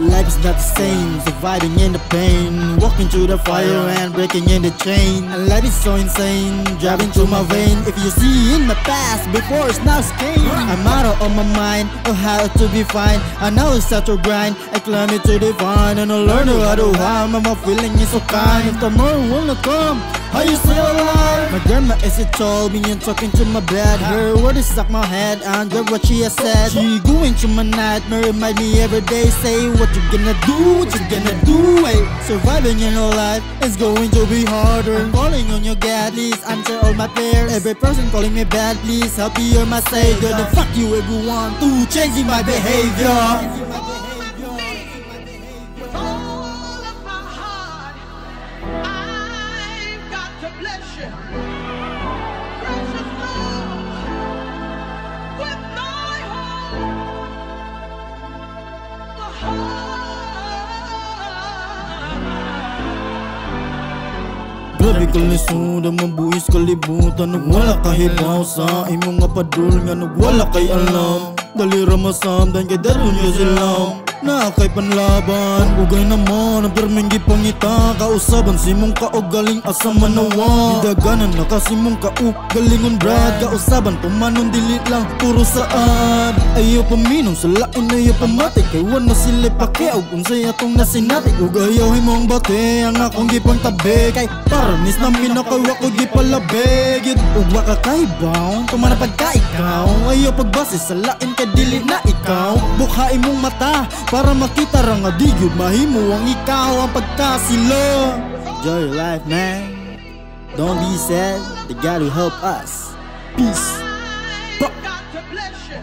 Life is not the same, surviving in the pain, walking through the fire and breaking in the chain. And life is so insane, driving through my vein. If you see in my past, before it's now came, I'm out of my mind of how to be fine. I know it's such a grind, I climb it to define, and I learn how to harm. And my feeling is so kind. If tomorrow will not come, are you still alive? My grandma is it told me and talking to my bed. Her word is stuck my head under what she has said. She going to my nightmare, remind me every day. Say what you gonna do, what you gonna do. Hey, surviving in your life is going to be harder. I'm calling on your God, please answer all my prayers. Every person calling me bad, please help me, you're my savior. Then fuck you everyone to changing my behavior. Grabe ka lisod ang mabuhis kalibutan. Nagwala kahibaw sa imong nga padul nga nagwala kay alam. Dali ramasam dan kay daron niya silam. Na kay panlaban ugay naman ang permeng gipangita. Kausaban si mong kaugaling asa manawa. Didaganan na kasi mong kaugalingon brad. Kausaban pumanon dili lang puro saad. Ayaw paminom sa lain ayaw pamatik. Kay wan na sila pakiaw kung say atong nasinatik. Ugayaw himong bate ang akong gipang tabi. Kay paranis na minakawa ko gipalabig. Ugwa ka kaibaw tumanapag ka ikaw. Ayaw pagbase sa lain kay dili na ikaw. Bukhain mong mata para makita ra nga di gyud mahimo ang ikaw ang pagkasila. Enjoy your life, man. Don't be sad. The God will help us. Peace. God to bless you.